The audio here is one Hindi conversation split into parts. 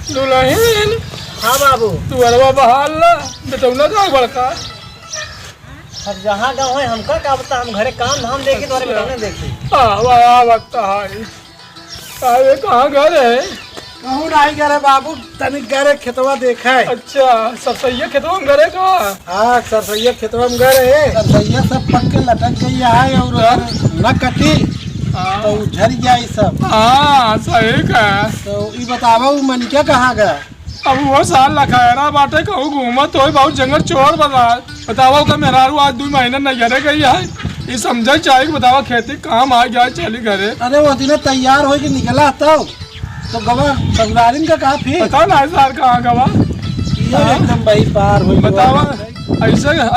दुल्हन। हाँ बाबू। तू अरवा बहाल बेटौना का बड़का। अब जहाँ गाँव है हमका का बता, हम घरे काम धाम देखी तो बेटौने देखी। बता है अरे कहाँ घर है? कहूँ नहीं करे बाबू, तनिक गरे खेतवा देखा है। अच्छा सरसैया खेतवा में घरे का? हाँ सरसैया खेतवा में गरे है। सरसैया सब पक के लटक गई है और न कटी तो झड़ जाए सब। हाँ सही का। तो ये बतावा वो मनिका कहाँ गया? अब वो साल लखायरा बाटे कहूँ घूमत हो बहुत जंगल चोर बतावा का मेहरारू आज 2 महीने न घरे गई है। ये समझे चाहिए बतावा खेती काम आ गया चली घरे। अरे वो दिन तैयार हो के निकला तो गवा ससुरालिन का कहा फिर पता ना साल कहाँ गवा एकदम भाई पार हो। बतावा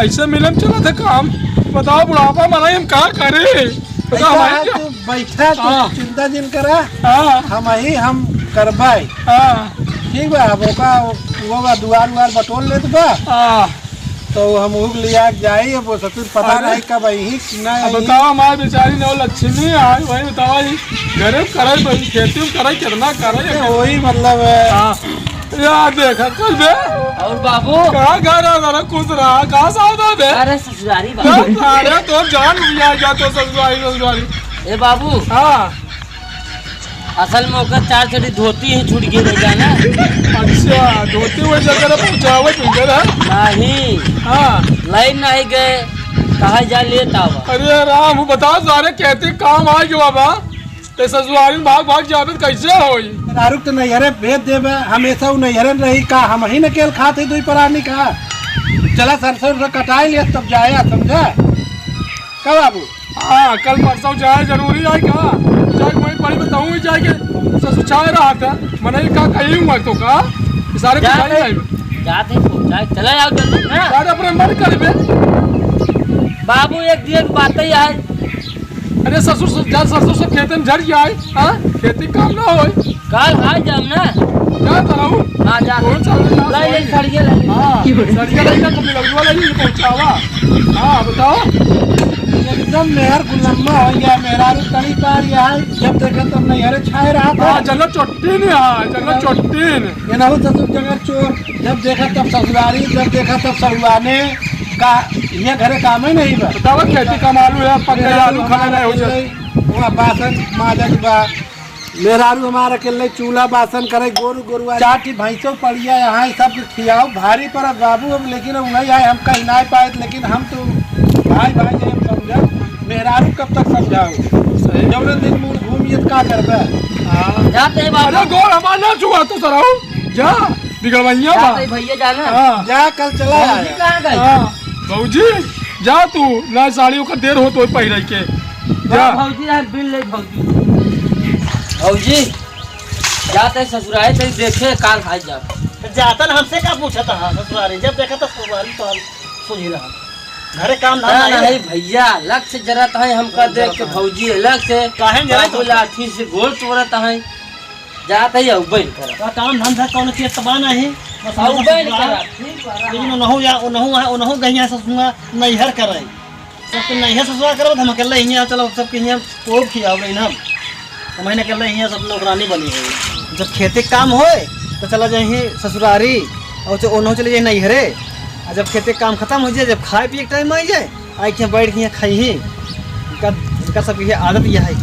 ऐसे मिले चला था काम। बताओ बुढ़ापा मना हम कहाँ करे? बैठा तो चिंता जिन करा हम करवाए। ठीक बा वो दुआर बटोल ले तो बा तो हम उग लिया जाए। वो ससुर पता नहीं कब आई बताओ हमारे बेचारी ने लक्ष्मी आई वही बताओ घरे करे खेती में करे कितना करे वही मतलब यार देखा कल बे। और बाबू कहाँ घर खुश रहा कहाँ सावधा बे? अरे ससुरारी अरे तो जान लिया गया तो ससुरारी। ए बाबू हाँ असल में ओकर 4 छड़ी धोती ही छूट गई जाना। अच्छा धोती हुए जगह पहुँचावे तुझे नहीं। हाँ लाइन नहीं गए कहा जा लेता हुआ। अरे राम बता सारे कहते काम आ गए बाबा तो ससुरारी भाग जावे कैसे होई? दारू तो नैहरे भेज देवे हमेशा नैहरे रही का हम ही न केल खाते दुई परानी का। चला सरसों कटाई लिया तब जाया समझा का बाबू? हाँ कल परसों जाए जरूरी है क्या? जाए वही पड़ी बताऊँ जाए के ससुर चाह रहा था मैंने कहा कहीं हुआ तो का सारे जाते चला जाओ ना अपने मन कर बाबू। एक दिन बात ही है। अरे ससुर सरसों से खेत में झड़ जाए। हाँ खेती काम ना हो कल आ जाओ ना क्या कराऊँ? हाँ जा सड़िया पहुँचावा। हाँ बताओ एकदम मेहर गुलम्मा हो गया। मेहरा तड़ी पार यहाँ जब देखा तब नैहरे छाए रहा था। जंगल चोट्टी जंगल चोट्टी ये ना हो ससुर जगह चोर जब देखा तब ससुरारी जब देखा तब सहुआने का ये घरे काम ही नहीं बा। बतावा खेती का मालू है पक्का आलू खाना नहीं हो जाए वहाँ बासन माजन बा। मेहरारू हमारा अकेले चूल्हा बासन करे गोरू 4 भैंसों पड़िया यहाँ सब खियाओ भारी पर बाबू अब लेकिन नहीं आए हम कहीं ना पाए। लेकिन हम तो भाई हम समझा मेहरारू कब तक समझाओ? जब दिन मूल घूमिए का करबे? जाते हैं बाबू। गोर हमारा ना छुआ तो सराऊ जा बिगड़वैया भैया जाना जा कल चला कहाँ गए? भौजी जा तू ना साड़ियों का देर हो तो पहले के जा। भौजी बिल ले भौजी जाते ससुराल से देखे काल खाई जा जाता ना हमसे क्या पूछा था ससुरारी जब देखा तो ससुरारी तो सुन ही रहा घरे काम धाम नहीं भैया अलग से जरत है हमका देख के भौजी अलग से काहे जरत तो लाठी से गोल तोड़त है जाते ही उबैन कर काम धंधा कौन चीज तबा नहीं उबैन कर लेकिन ओनहु या ओनहु गहिया ससुआ नैहर करे सब नैहर ससुआ करब हम अकेले हियां चलो सब के हियां पोब खियाव रही ना महीने अकेले हियां सब नौकरानी बनी है। जब खेती काम होए तो चला जाए ससुरारी और ओनहु चले जाए नैहरे। जब खेते काम खत्म हो जाए जब खाए पिए के टाइम आ जाए आई के बैठ के खाई ही इनका सब ये आदत यह है।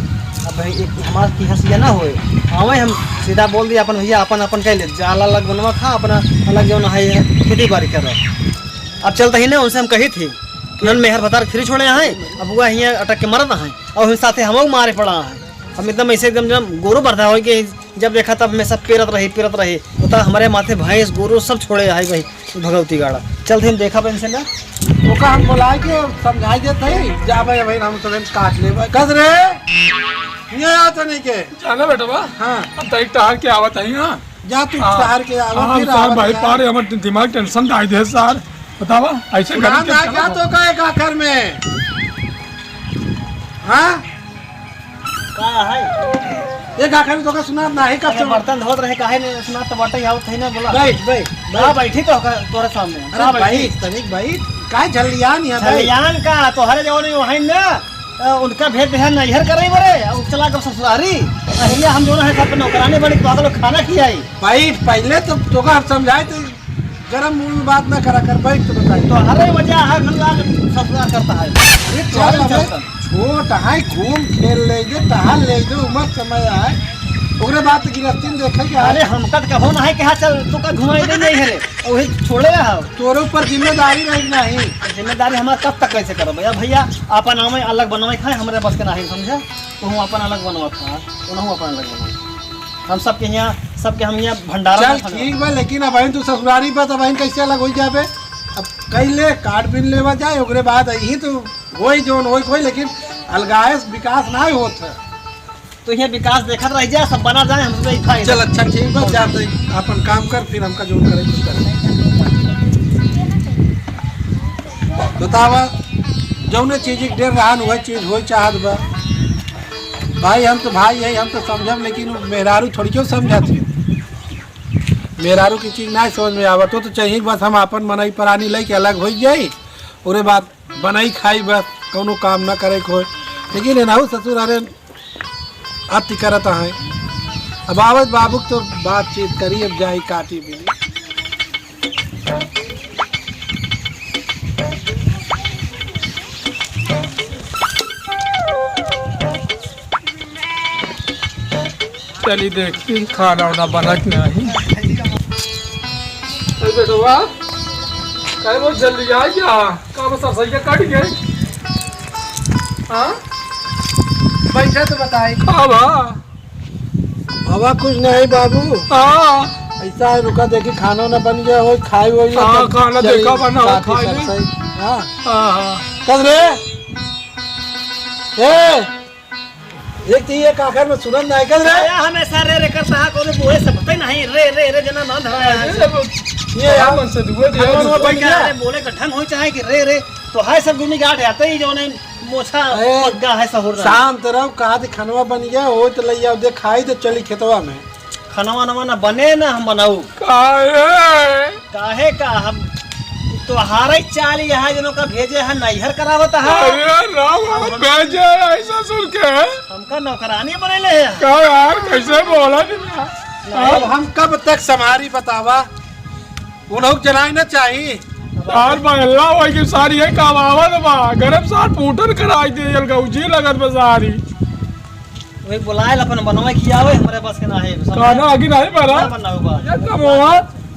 अब एक हमारे की हंसिया ना होए हमें हम सीधा बोल दिया अपन भैया अपन कह ले जाला अलग बनवा खा अपना अलग जो है खेती बाड़ी कर रहा। अब चलता ही ना उनसे हम कही थी कि हम मेहर भतार फिर छोड़े हैं अब हुआ यहाँ अटक के मरद हैं और हम साथ हम मारे पड़ा हैं। हम एकदम ऐसे एकदम गोरू बरदा हो कि जब देखा तब हमेशा पेरत रही तो हमारे माथे भैंस गोरू सब छोड़े है भाई भगवती गाड़ा। चलते हम देखा बहन से ना ओका हम बोला के समझाई देते हैं जा भाई हम तो काट ले कस रे ये आता नहीं के जाना बेटा बा। हाँ अब तक टहर के आवत है। हाँ जा तू टहर के आवत फिर आवत भाई पारे हमारे दिमाग टेंशन आई दे सर बतावा ऐसे ना क्या तो कहे आखिर में हाँ का है एक आखिर तो का सुना नहीं कब से बर्तन धोत रहे काहे ने सुना तो बटे आवत है ना बोला बैठ बैठी तो तोरे सामने अरे भाई तनिक भाई काहे झलियान यहां झलियान का तो हरे जवानी है ना उनका भेद भेद नैहर करे बरे और चला कर ससुरारी अहिया हम दोनों है सब नौकरानी बड़ी तो लोग खाना खियाई। भाई पहले तो तोका हम समझाए थे गरम मुंह में बात ना करा कर भाई। तो बताइए तो हर वजह है खंडान ससुराल करता है। चल अब छोट है घूम खेल ले जे टहल ले जे उम्र समय है ओकरे बात गिरफ्ती में देखे के अरे हमका तो कहो ना है कि हाँ चल तू का घुमाई दे नहीं है वही छोड़े हो तोरे ऊपर जिम्मेदारी रही नहीं। जिम्मेदारी हमारा कब तक कैसे करो भैया भैया अपन नाम अलग बनवाई खाए हमारे बस के नहीं समझा तो हम अपन अलग बनवा खा उन्होंने अपन अलग बनवा हम सबके यहाँ सबके हम यहाँ भंडारा। चल ठीक बा लेकिन अब तू ससुरारी पर अब कैसे अलग हो जाबे। अब कई ले कार्ड बिन लेवा जाए ओकरे बाद यही तो वही जोन वही कोई लेकिन अलगाए विकास ना होत है। तो यहाँ विकास देखा रह जाए सब बना जाए हमसे। चल अच्छा ठीक बा जाते अपन काम कर फिर हमका जोन करे कुछ करे बतावा जौने चीज के डेर रहा वही चीज हो चाहत बा। भाई हम तो भाई है हम तो समझब लेकिन मेहरारू थोड़ी क्यों समझाती मेहरारू की चीज ना समझ में आवत तो चाहिए बस हम अपन मनाई परानी ले के अलग हो जाए और बाद बनाई खाई बस कोनो काम ना करे को लेकिन एनाहू ससुर अरे अति करता है। अब आवत बाबू तो बातचीत करी अब जाई काटी भी चली देखी खाना वाना बना के नहीं बेटवा कहीं बहुत जल्दी आ गया का बस सरसैया कट गए। हाँ पैसा तो बताई बाबा बाबा कुछ नहीं बाबू। हाँ ऐसा है रुका देखी खाना ना बन गया हो खाई हो हाँ, खाना देखा बना हो, खाई ले। हाँ हाँ कद रे ए एक तो ये काकर में सुनन नहीं कद रे हमेशा रे रे करता है कोई बोले सब पता नहीं रे रे रे जना ना धरा है ये यार मन से दुए दिया वो बन गया अरे बोले का ढंग हो चाहे कि रे रे तो है सब गुनी गाठ आते ही जो नहीं मोछा पग्गा है सहूर शाम तरफ कहा थी खनवा बन गया हो तो लइया दे खाई तो चली खेतवा में खनवा नवा ना बने ना हम बनाऊ काहे का हम तो हारे चाल यहाँ जनों का भेजे है नैहर करावता है। अरे राम भेजे ऐसा सुन के हमका नौकरानी बनेले है क्या यार कैसे बोला नहीं अब हम कब तक संभारी बतावा उन्होंने जनाई ना चाहिए यार महिला वही की सारी है कमावत बा गरम साथ पूटन कराई दे गौजी लगत बाजारी वही बुलाए अपन बनवा खियावे हमारे पास के ना है खाना आगे नहीं पड़ा बनाऊगा ये कमवा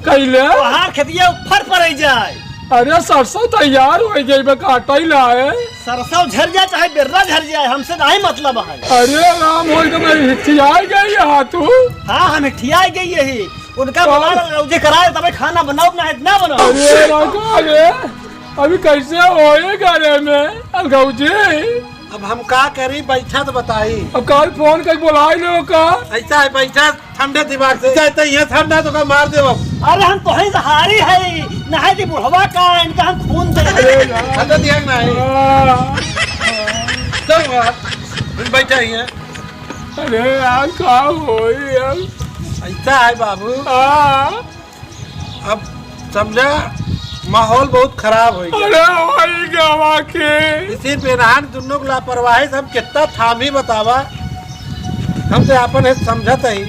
कैले तो हार खेतिया ऊपर पर जाए। अरे सरसों तैयार हो गई बे काटा ही लाए सरसों झर जाए चाहे बिर्रा झर जाए हमसे नहीं मतलब है। अरे राम हो तो मैं हिचियाई गई यहाँ तू हाँ हम ठिया गई यही उनका बना मुझे कराए तब खाना बनाओ ना इतना बनाओ। अरे राका रे अभी कैसे होए घरे में अलगौजी अब हम का करी बैठा तो बताई अब कल फोन कर बुलाई लो का ऐसा है बैठा ठंडे दिमाग से जाते ये ठंडा तो का मार दे अरे हम तो ही सहारी है नहाई थी बुढ़वा का इनका हम खून दे ठंडा दिया ना चल बैठा ही है। अरे यार क्या होई यार ऐसा है बाबू हाँ अब समझा माहौल बहुत खराब हो गया। अरे वही गवा के इसी बेनहान दोनों को लापरवाही सब कितना थामी बतावा हम तो अपन है समझत ही।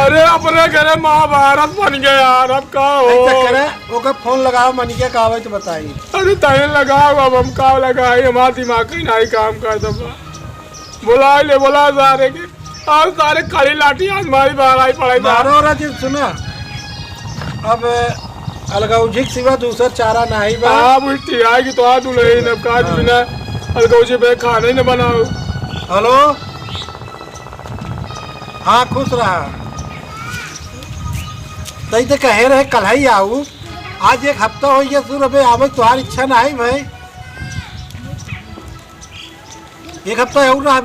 अरे अपने घरे महाभारत बन गया यार अब का हो ऐसा करे ओकर फोन लगाओ मनिके का आवे तो बताई। अरे तय लगाओ अब हम का लगाई हमारा दिमाग ही नहीं काम कर दबा बुला ले बुला सारे के और सारे खाली लाठी आज मारी बाराई पड़ाई मारो रहा जी सुना अब अलगौजी के सिवा दूसरा चारा नहीं बा। आप उठी आएगी तो आ दुल्हन अब का बिना अलगौजी पे खाना ही न बनाओ। हेलो हाँ खुश रहा तई तो कहे रहे कल ही आऊ आज एक हफ्ता हो गया सुर अबे आवे तुम्हारी इच्छा नहीं भाई एक हफ्ता और रहा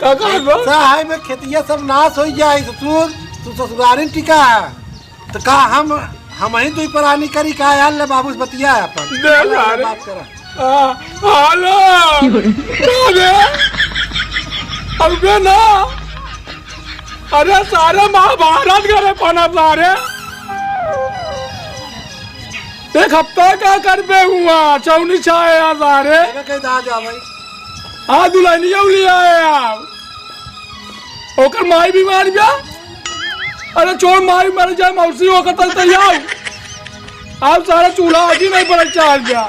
का है में खेतिया सब नाश हो जाए ससुर तू ससुरारी टिका है तो का हम ही तू परानी करी का यार ले बाबू बतिया है अपन बात करा हेलो अब ना अरे सारे महाभारत करे पना सारे एक हफ्ता का कर पे हुआ चौनी छाए यार सारे कहीं जा जा भाई हाँ दुल्हनिया लिया है आप ओकर माई बीमार गया अरे चोर माई मर जाए मौसी होकर तक तैयार आप सारा चूल्हा आज ही नहीं पड़ा चाल गया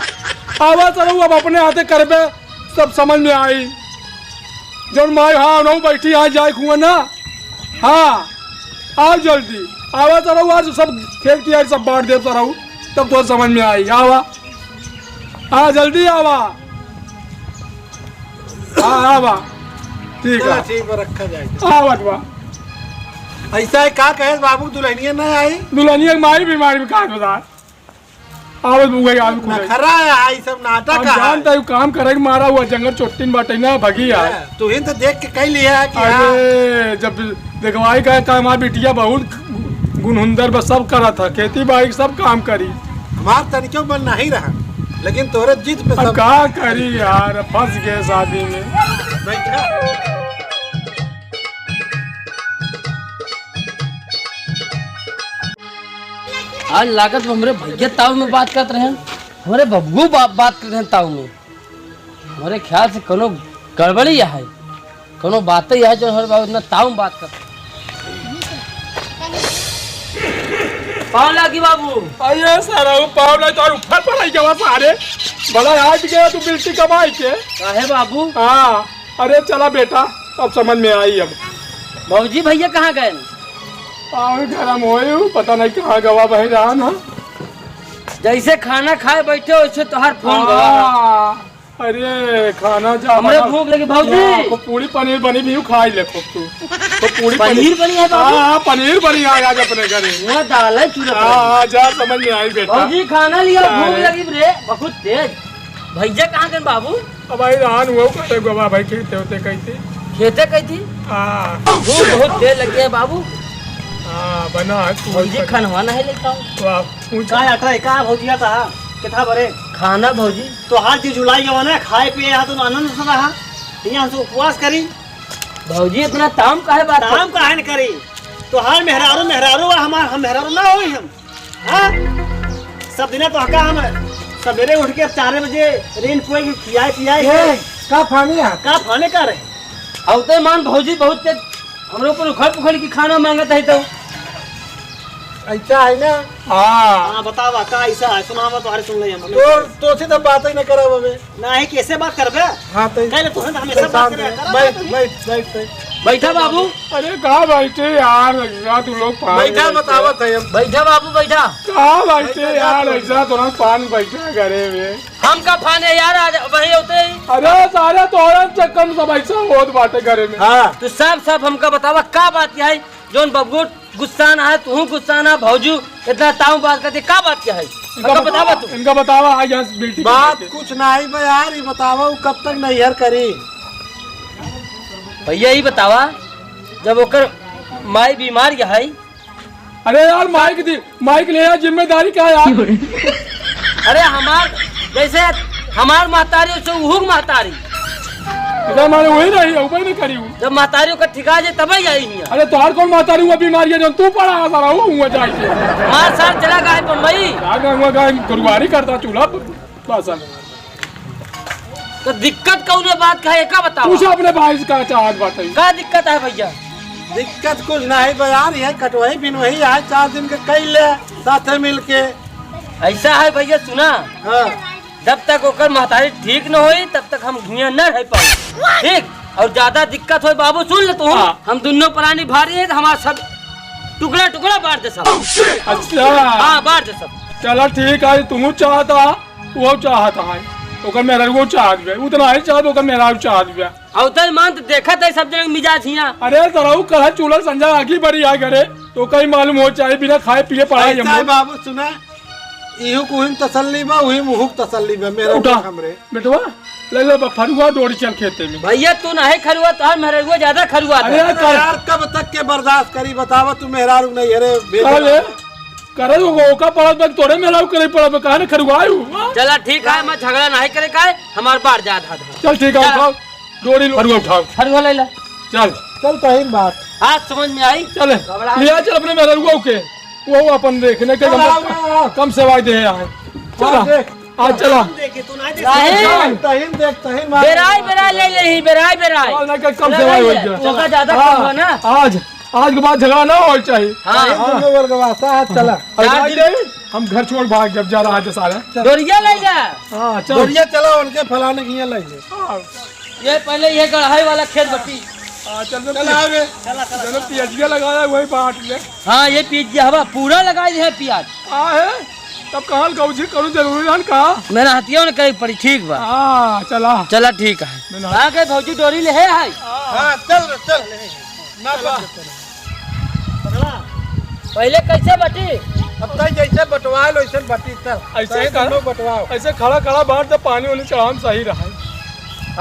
आवाज चलो अब अपने हाथे कर पे सब समझ में आई जो माई हाँ नौ बैठी यहाँ जाए खुआ ना हाँ आओ जल्दी आवा चलो आज सब खेल किया सब बांट दे चलो तब तो समझ में आई आवा हाँ जल्दी आवा हाँ आवा ठीक है ठीक है रखा जाए आवा बा ऐसा है का कहे बाबू दुल्हनिया नहीं आई दुल्हनिया माई बीमारी में कहा बता आवत बुगई आलू खुद खरा है आई सब नाटक है जानता है काम करे मारा हुआ जंगल चोटिन बाटे ना भगी यार तू ही तो देख के कह लिया है कि अरे जब देखवाई का काम आ बिटिया बहुत गुनहुंदर बस सब करा था खेती बाड़ी सब काम करी हमार तनिकों बन नहीं रहा लेकिन तोरे जिद पे अब सब का करी यार फंस गए शादी में बैठा आज लागत हमारे भैया ताऊ में बात करते रहे हमारे बबू बात करते हैं ताऊ में हमारे ख्याल से कोनो गड़बड़ी है कोनो बात ही है जो हमारे बाबू इतना ताऊ में बात करते पाँव लागी बाबू अरे सारा वो पाव नहीं तो ऊपर पर आई गया सारे बड़ा आज गया तू बिल्टी कमाई के काहे बाबू हाँ अरे चला बेटा अब समझ में आई अब बाबूजी भैया कहाँ गए गरम हो पता नहीं कहाँ गवा बही रहा ना जैसे खाना खाए बैठे वैसे तोहार फोन गवा अरे खाना जा हमें भूख लगी भाजी को पूरी पनीर बनी भी खाई ले खूब तू तो पूरी पनीर बनी है बाबू हाँ पनीर बनी है आज अपने घरे वहाँ दाल है चूल्हे पर। हाँ जा समझ में आई बेटा भाजी खाना लिया भूख लगी रे बहुत तेज भैया कहाँ गए बाबू अब भाई रान हुआ करे गवा भाई खेते होते कहते खेते कही थी हाँ भूख बहुत तेज लगी है बाबू हाँ बना है तू भौजी खनवाना है लेकर आओ तो आप पूछ का अटरा का भौजिया था किथा बरे खाना भौजी तो हाथ जी जुलाई गवा ना खाए पिए यहाँ तो आनंद से रहा यहाँ से उपवास करी भौजी इतना ताम काहे बात काम काहे न करी तो हाल मेहरारू हमार हम मेहरारू ना होई हम हाँ सब दिन तो हका हम सवेरे उठ के 4 बजे रेन पुए के खियाए पियाए का फानी है का फाने का रहे अवते मान भौजी बहुत तेज हमरे ऊपर उखड़ पुखड़ की खाना मांगत है तो ऐसा है ना हाँ हाँ बतावा का ऐसा है सुनावा तुम्हारे सुन ले हम तो से तो बात ही न करा बे ना है कैसे बात करबे हाँ तो कहले तो हमेशा बात करे बैठ बैठ बैठ बैठा बाबू अरे कहाँ बैठे यार ऐसा तू लोग पान बैठा बतावत है हम बैठा बाबू बैठा कहाँ बैठे यार ऐसा तुरंत पान बैठे घरे में हम का फाने यार आज वही होते ही अरे सारे तोहरा चक्कर में सब ऐसा होत बाटे घरे में हाँ तो सब हमका बतावा का बात क्या है जोन बबू गुस्सा ना है तू गुस्सा ना भौजू इतना ताऊ बात करते का बात क्या है हमका बतावा तू इनका बतावा आज यहाँ बिल्टी बात कुछ नहीं बे यार ये बतावा वो कब तक नैहर करी भैया ही बतावा जब ओकर माई बीमार है अरे यार माइक ले यार जिम्मेदारी क्या है यार अरे हमार जैसे हमार महतारी से उहुक महतारी इधर मैंने वही रही ऊपर नहीं करी हूँ जब महतारियों का ठिका जाए तब ही आई है अरे तोहार कौन माता हुआ बीमारी है जो तू पड़ा आ रहा हूँ जाके हमारे साथ चला गया बम्बई गुरुवारी करता चूल्हा बासन तो दिक्कत कौन बात का है का बताओ पूछो अपने भाई का चाहत बात है का दिक्कत है भैया दिक्कत कुछ नहीं बे यार ये कटवाई बिन वही आए 4 दिन के कई ले साथे मिल के ऐसा है भैया सुना हाँ जब तक ओकर महतारी ठीक न होई तब तक हम घिया न रह पाई ठीक और ज्यादा दिक्कत हो बाबू सुन ले तू हम दोनों प्राणी भारी है हमारा सब टुकड़ा टुकड़ा बांट दे सब अच्छा हाँ बांट दे सब चलो ठीक है तुम चाहता वो चाहता है ओकर मेरा वो चाहत बे उतना ही चाहत ओकर मेरा चाहत बे अवतर मान तो देखा था सब जन मिजाज हिया अरे तराऊ कहा चूल्हा संजा आगे बड़ी आ करे तो कहीं मालूम हो चाहे बिना खाए पिए पड़ा ऐसा है बाबू सुना इहु कुहिम तसल्ली बा वही मुहुक तसल्ली बा मेरा उठा हमरे बेटवा ले लो फरुआ डोरी चल खेते में भैया तू नहीं खरुआ तो मेरे ज्यादा खरुआ अरे था यार कब तक के बर्दाश्त करी बतावा तू मेहरारू नहीं अरे अरे करे ओका पड़त बे तोरे में लाउ करे पड़त बे काहे खरुआयू चला ठीक है मैं झगड़ा नहीं करे का हमार बार जा था चल ठीक है उठाओ डोरी फरुआ उठाओ खरुआ ले ला चल चल कहीं बात आज समझ में आई चले लिया चल अपने मेरे रुआ के वो अपन देखने के कम सेवा दे यहाँ चला देख आज चला देखे तू ना देख राही तहिन देख तहिन मार बेराई ले लेही बेराई आज ना कम सेवा हो गया ओका ज्यादा कम हुआ ना आज के बाद झगड़ा ना हो चाहिए हाँ दोनों वर्गवासा है चला हम घर छोड़ भाग जब जा रहा है सारे डोरिया ले जा हाँ चल बढ़िया चला उनके फलाने की ले ले ये पहले ये कढ़ाई वाला खेत बटी चला आगे चलो पियाजिया लगाया वही बांट ले हाँ ये पीज हवा पूरा लगा है प्याज है तब कहाँ गौजी करूँ जरूरी है कहा मेरा हथिया ने कही पड़ी ठीक बा हाँ चला चला ठीक है आ गए भौजी डोरी ले है हाँ चल चल ना पहले कैसे बटी अब तक जैसे बटवा लो वैसे बटी चल ऐसे कर लो बटवाओ ऐसे खड़ा खड़ा बाहर तो पानी वानी चढ़ाओ सही रहा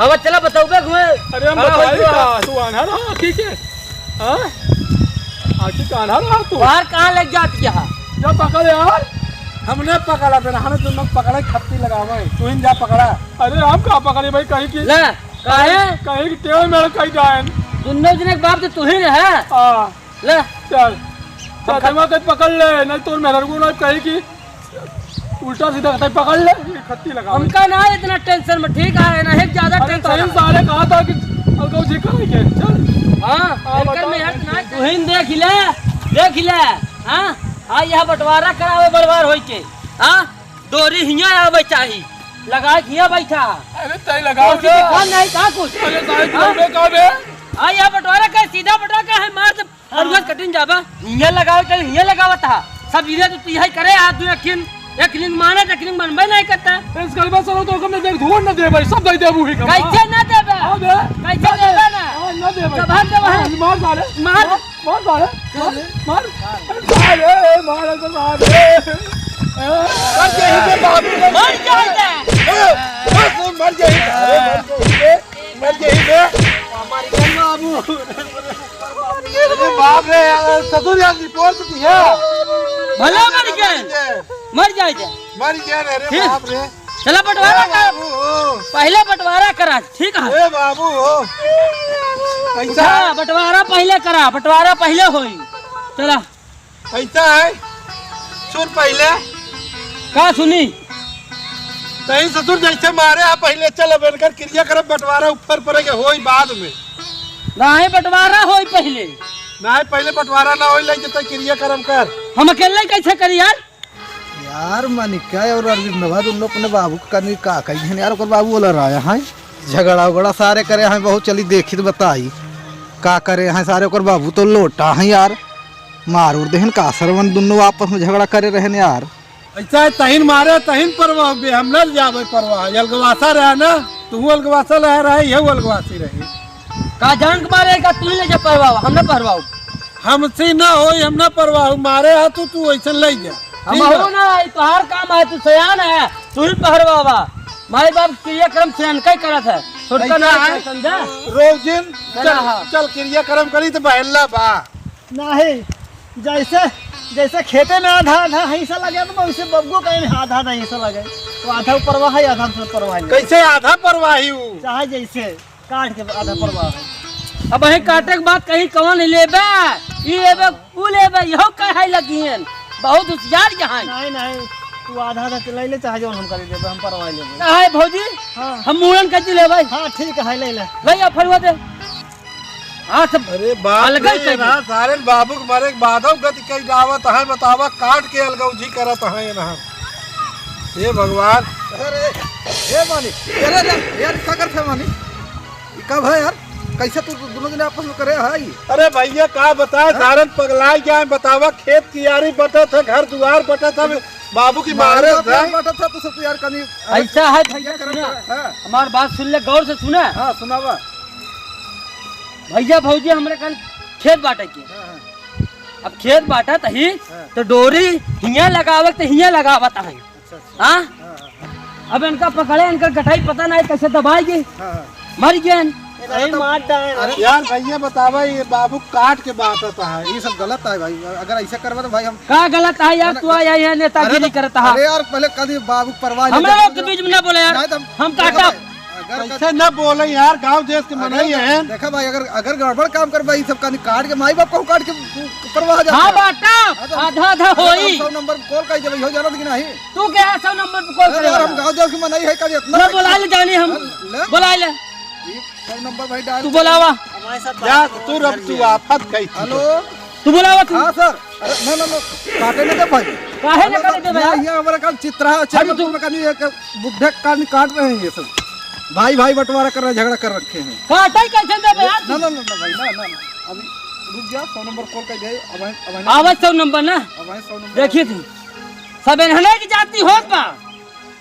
अब चला बताओगे घुमे अरे हम बताइए तू आना रहा ठीक है हाँ आखिर का आना रहा तू बाहर कहाँ लग जाती है जब पकड़ यार हमने पकड़ा फिर हमने तुम लोग पकड़ा खप्ती लगावा तू ही जा पकड़ा अरे हम कहाँ पकड़े भाई कहीं की ले काहे कहीं की टेबल में कहीं जाए दोनों जने के बाप तो तू ही ना है हाँ ले चल चल कहीं पकड़ ले नहीं तो मेहर को ना कहीं की उल्टा सीधा कहीं पकड़ ले खत्ती लगा हमका ना इतना टेंशन में ठीक है ना है ज्यादा टेंशन सारे कहा था कि अलगो जी करेंगे चल हाँ इनकर में हट ना तू ही देख ले हाँ हाँ यह बंटवारा करावे बड़वार होई के हाँ डोरी हिया आवे चाही लगा हिया बैठा अरे तय लगाओ तो कौन नहीं कहा कुछ अरे साहब लंबे का बे हाँ यह बंटवारा का सीधा बंटवा का है मार दे अरुगत कटिन जाबा हिया लगावे के हिया लगावत था सब इधर तो यही करे हाथ दो एक लिंग माने एक लिंग बनबे नहीं करता इस गलबा सरो तो कम देख धुन न दे भाई सब दे देबू ही कैसे ना देबे हां दे कैसे देबे ना न दे भाई सब हम देबे मार मारे मार मार तो मार मर जाए के बाबू मर जाए मर जाए हमारी बाबू अरे बाप रे ससुर यार रिपोर्ट दिया भला मर जाए मर गया रे बाप रे चला बंटवारा कर पहले बंटवारा करा ठीक है ए बाबू ऐसा बंटवारा पहले करा बंटवारा पहले होई चला ऐसा है सुन पहले का सुनी तही ससुर जैसे मारे आप पहले चल बनकर क्रिया करब बंटवारा ऊपर पड़ेगा होई बाद में नहीं बंटवारा होई पहले नहीं पहले बंटवारा ना होई ले जते क्रिया करम कर हम अकेले कैसे करी यार मानिका और अरविंद नवाज उन लोग अपने बाबू को करने का कही है यार ओकर बाबू बोला रहा है झगड़ा उगड़ा सारे करे हैं बहुत चली देखी तो बताई का करे हैं सारे ओकर बाबू तो लोटा है यार मार उड़ देहन का सरवन दोनों आपस में झगड़ा करे रहे यार ऐसा है तहिन मारे तहिन परवाह बे हम न जावे परवाह अलगवासा रहा ना तू अलगवासा रहा यही अलगवासी रही का जान के मारेगा तू ही ले जा परवाह हम ना परवाह हमसे ना हो हम ना परवाह मारे हा तू ऐसा ले जा हम हो ना तोहार काम है तू सयान है तू ही पहरवावा माई बाप क्रियाक्रम सयान कई करत है छोटका ना समझा रोज दिन चल क्रियाक्रम करी तो बहला बा नहीं जैसे खेते में आधा आधा हिस्सा लगे तो वैसे बब्बू का आधा आधा हिस्सा लगे तो आधा परवाह है आधा परवाह है कैसे आधा परवाही हूँ चाहे जैसे काट के आधा परवाह है अब वही काटे के बाद कहीं कौन लेबे ई लेबे उ लेबे यहो कहे लगियन बहुत होशियार यहाँ नहीं तू आधा आधा ले ले चाहे जो हम कर देबे हम परवाह लेबे है भौजी हाँ हम मुरन कति लेबे हाँ ठीक है ले ले ले आ फरवा दे हाँ सब अरे बाप अलग ही रे चाहिए। ना सारे बाबू के मारे बाधव गति कई गावत है बतावा काट के अलगौजी करत है ना हे भगवान अरे ए मानी अरे यार क्या करते मानी ये कब है यार कैसे तू दोनों जने आपस में करे है अरे भैया का बता सारन पगला क्या बतावा खेत कियारी बटा था घर द्वार बटा था बाबू की मारे था बाटा था तो सब यार कनी ऐसा है भैया सुना हमार बात सुन ले गौर से सुना हां सुनावा भैया भौजी हमरे कल खेत बांटे के अब खेत बांटा तही तो डोरी हिया लगावत तो हिया लगावत है हाँ अब इनका पकड़े इनका गठाई पता नहीं कैसे दबाएगी मर गए यार भैया बतावा ये बाबू काट के बांटता है ये सब गलत है भाई अगर ऐसा करवा तो भाई हम का गलत है यार तू आया है नेतागिरी करता है अरे यार पहले कभी बाबू परवाह हम लोग के बीच में ना बोले यार हम काटा कैसे न बोले यार, गांव देश के मनई है। देखा भाई, अगर अगर गड़बड़ काम कर भाई सब काट के माई बाप को काट के परवाह जा। हाँ बाटा आधा आधा होई। 100 नंबर कॉल कर जब हो जाना कि नहीं। तू क्या है 100 नंबर पे कॉल करे यार हम गांव देश के मनई है कर इतना। मैं बुला ले जानी हम ले बुला ले 100 नंबर भाई डाल। तू बुलावा हमारे साथ या तू रब तू आफत कही। हेलो तू बुलावा तू हाँ सर। अरे ना काटे ना भाई, काहे न करे दे भैया ये हमारा काम चित्रा चल तू का नहीं एक बुढ़े काट रहे हैं ये सब। भाई भाई बंटवारा कर रहे, झगड़ा कर रखे हैं। काटे कैसे दे भैया ना ना ना भाई ना अभी रुक जा। 100 नंबर कॉल कर दे। अब आवाज 100 नंबर ना 100 नंबर देखिए थी सब इन्हने की जाति होत बा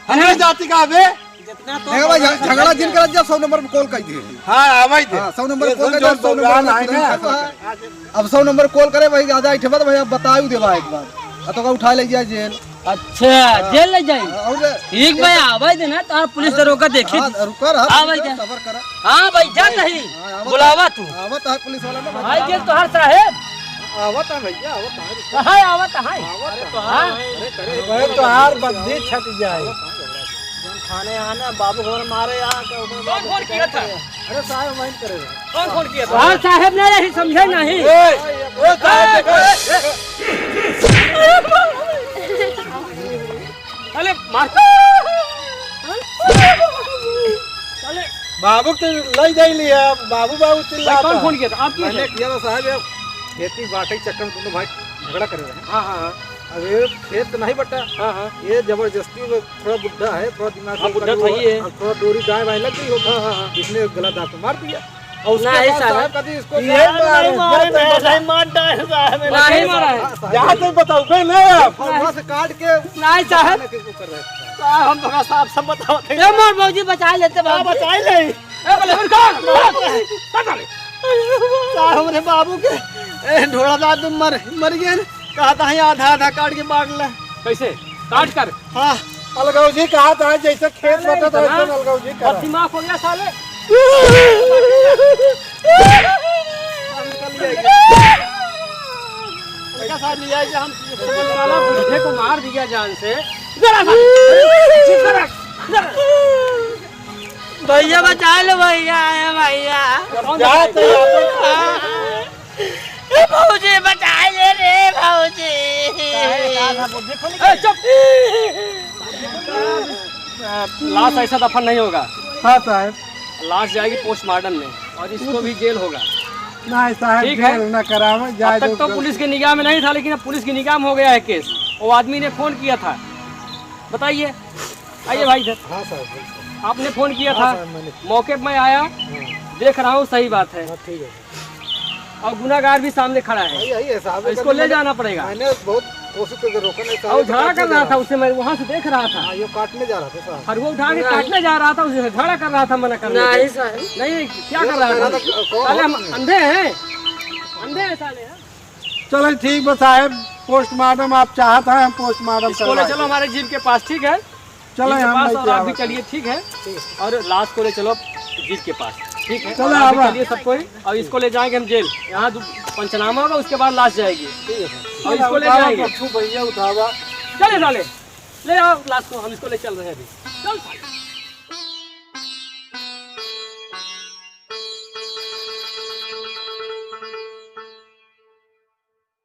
हमें जाति का बे। जितना तो देखा भाई झगड़ा जिन कर जा 100 नंबर पे कॉल कर दिए। हाँ आवाज दे। 100 नंबर कॉल जो कर 100 प्रोग्राम है नंबर ना। अब 100 नंबर कॉल करे भाई आजा इठबा तो भैया बतायू देबा एक बार तो का उठा ले जा जेल। अच्छा जेल ले जाई और ठीक भाई आवाज दे ना तो पुलिस दरोगा देखी रुक कर हाँ भाई जा। सबर कर। हाँ भाई जा नहीं बुलावा तू आवत है पुलिस वाला ना भाई जेल तो हर साहेब आवत है भैया आवत है। कहाँ आवत है हाँ भाई तो हार बंदी छट जाए। थाने आना बाबू घर मारे यहाँ कौन फोन किया था अरे साहब माइंड करेगा। कौन फोन किया था हाँ साहेब ने नहीं समझे नहीं अरे मार चले बाबू तो लई जाई लिया। बाबू बाबू चिल्ला। कौन फोन किया था आप किए मैंने थे किया था साहब ये खेती बाटे के चक्कर में तुम भाई झगड़ा कर रहे हैं। हाँ हाँ अब ये खेत तो नहीं बटा। हाँ हाँ ये जबरदस्ती में थोड़ा बुढ़ा है, थोड़ा दिमाग हाँ, से बुढ़ा कभी तो ही है। वो- थोड़ा डोरी गाय वाय लग गई होगी। इसने गला दांत पे मार दिया और उसके नहीं बाद साहब। साहब कभी इसको ये मारे नहीं मारता है साहब नहीं मारा है यहाँ तो बताओ कहीं नहीं आप। फौवा से काट के नहीं साहब किसको कर रहे हैं। साहब हम तो साहब सब बताओ थे ए मोर बाबूजी बचा लेते बाबू बचाई नहीं ए बोले फिर कौन साहब हमारे बाबू के ढोड़ा दाद मर गए कहा था आधा आधा काट के बांट ले कैसे काट कर हाँ अलगाव जी कहा था जैसे खेत बटा था हाँ। वैसे अलगाव जी और कहा। दिमाग हो गया साले उनका साथ लिया कि हम साला बुढ़े को मार दिया जान से जरा सा भैया बचा लो भैया भैया जाते भाऊजी बचा ले रे भाऊजी चुप लाश ऐसा दफन नहीं होगा हाँ साहब। लाश जाएगी पोस्टमार्टम में और इसको भी जेल होगा नहीं साहब ठीक है। जेल न करावे अब जाए तक तो पुलिस की निगाह में नहीं था लेकिन अब पुलिस की निगाह में हो गया है केस। वो आदमी ने फोन किया था बताइए आइए भाई सर हाँ साहब आपने फोन किया था मौके पर मैं आया देख रहा हूँ सही बात है ठीक है। और गुनाहगार भी सामने खड़ा है यही है साहब। इसको ले जाना पड़ेगा मैंने बहुत कोशिश करके रोका नहीं और झगड़ा कर रहा था उससे मैं वहाँ से देख रहा था हाँ ये काटने जा रहा था साहब। और वो उठा के काटने जा रहा था उसे झगड़ा कर रहा था मना करने नहीं सर नहीं क्या कर रहा था साले हम अंधे हैं साले हाँ? चलो ठीक बस साहब पोस्टमार्टम आप चाहते हैं हम पोस्टमार्टम इसको ले चलो हमारे जीप के पास ठीक है चलो जीप के हम पास नहीं और आप भी जाएंगे। चलिए ठीक है और लाश को ले चलो जीप के पास ठीक है चलो और आप भी आवा। चलिए सबको और इसको ले जाएंगे हम जेल यहाँ पंचनामा होगा उसके बाद लाश जाएगी और इसको ले जाएंगे भैया उठावा। चले साले ले आओ लाश को हम इसको ले चल रहे हैं अभी चल साले